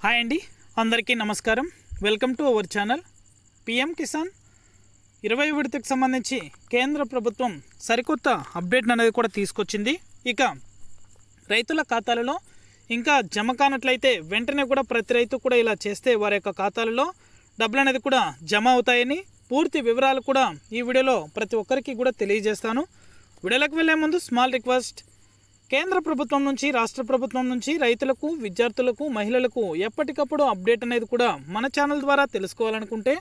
Hi అండి, అందరికీ నమస్కారం. Welcome to our channel. PM Kisan 20 విడతకు సంబంధించి కేంద్ర ప్రభుత్వం సరికొత్త అప్డేట్ అనేది కూడా తీసుకొచ్చింది. ఇక రైతుల ఖాతాలలో ఇంకా జమ కానట్లయితే వెంటనే కూడా ప్రతి రైతు కూడా ఇలా చేస్తే వారి యొక్క ఖాతాలలో డబ్బులు అనేది కూడా జమ అవుతాయని పూర్తి వివరాలు కూడా ఈ వీడియోలో ప్రతి ఒక్కరికి కూడా తెలియజేస్తాను. వీడియోలోకి వెళ్ళే ముందు స్మాల్ రిక్వెస్ట్. కేంద్ర ప్రభుత్వం నుంచి, రాష్ట్ర ప్రభుత్వం నుంచి రైతులకు, విద్యార్థులకు, మహిళలకు ఎప్పటికప్పుడు అప్డేట్ అనేది కూడా మన ఛానల్ ద్వారా తెలుసుకోవాలనుకుంటే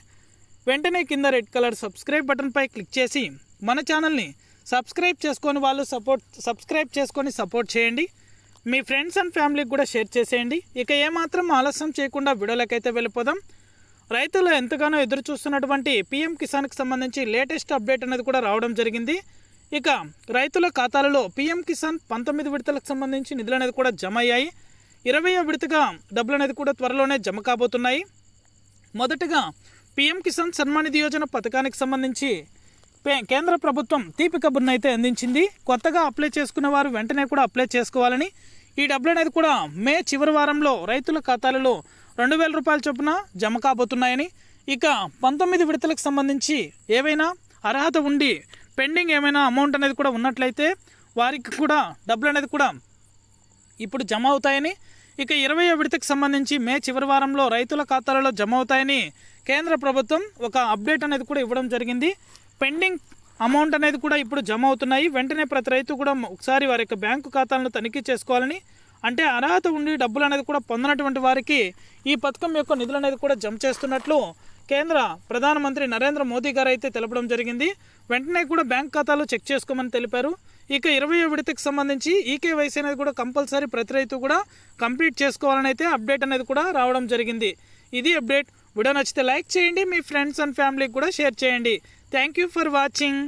వెంటనే కింద రెడ్ కలర్ సబ్స్క్రైబ్ బటన్పై క్లిక్ చేసి మన ఛానల్ని సబ్స్క్రైబ్ చేసుకొని సబ్స్క్రైబ్ చేసుకొని సపోర్ట్ చేయండి. మీ ఫ్రెండ్స్ అండ్ ఫ్యామిలీకి కూడా షేర్ చేసేయండి. ఇక ఏమాత్రం ఆలస్యం చేయకుండా వీడియోలకైతే వెళ్ళిపోదాం. రైతులు ఎంతగానో ఎదురు చూస్తున్నటువంటి పిఎం కిసాన్కి సంబంధించి లేటెస్ట్ అప్డేట్ అనేది కూడా రావడం జరిగింది. ఇక రైతుల ఖాతాలలో పిఎం కిసాన్ 19 విడతలకు సంబంధించి నిధులు అనేది కూడా జమ అయ్యాయి. 20వ విడతగా డబ్బులు అనేది కూడా త్వరలోనే జమ కాబోతున్నాయి. మొదటగా పిఎం కిసాన్ సన్మాన్ నిధి యోజన పథకానికి సంబంధించి కేంద్ర ప్రభుత్వం తీపి కబుర్ను అయితే అందించింది. కొత్తగా అప్లై చేసుకున్న వారు వెంటనే కూడా అప్లై చేసుకోవాలని, ఈ డబ్బులు అనేది కూడా మే చివరి వారంలో రైతుల ఖాతాలలో 2000 రూపాయల చొప్పున జమ కాబోతున్నాయని, ఇక 19 విడతలకు సంబంధించి ఏవైనా అర్హత ఉండి పెండింగ్ ఏమైనా అమౌంట్ అనేది కూడా ఉన్నట్లయితే వారికి కూడా డబ్బులు అనేది కూడా ఇప్పుడు జమ అవుతాయని, ఇక 20వ విడతకు సంబంధించి మే చివరి వారంలో రైతుల ఖాతాలలో జమ అవుతాయని కేంద్ర ప్రభుత్వం ఒక అప్డేట్ అనేది కూడా ఇవ్వడం జరిగింది. పెండింగ్ అమౌంట్ అనేది కూడా ఇప్పుడు జమ అవుతున్నాయి. వెంటనే ప్రతి రైతు కూడా ఒకసారి వారి యొక్క బ్యాంకు ఖాతాలను తనిఖీ చేసుకోవాలని, అంటే అర్హత ఉండి డబ్బులు అనేది కూడా పొందినటువంటి వారికి ఈ పథకం యొక్క నిధులు అనేది కూడా జమ చేస్తున్నట్లు కేంద్ర ప్రధానమంత్రి నరేంద్ర మోదీ గారు అయితే తెలపడం జరిగింది. వెంటనే కూడా బ్యాంక్ ఖాతాలు చెక్ చేసుకోమని తెలిపారు. ఇక 20వ విడతకు సంబంధించి ఈకేవైసీ అనేది కూడా కంపల్సరీ ప్రతి రైతు కూడా కంప్లీట్ చేసుకోవాలని అయితే అప్డేట్ అనేది కూడా రావడం జరిగింది. ఇది అప్డేట్. వీడియో నచ్చితే లైక్ చేయండి, మీ ఫ్రెండ్స్ అండ్ ఫ్యామిలీకి కూడా షేర్ చేయండి. Thank you for watching.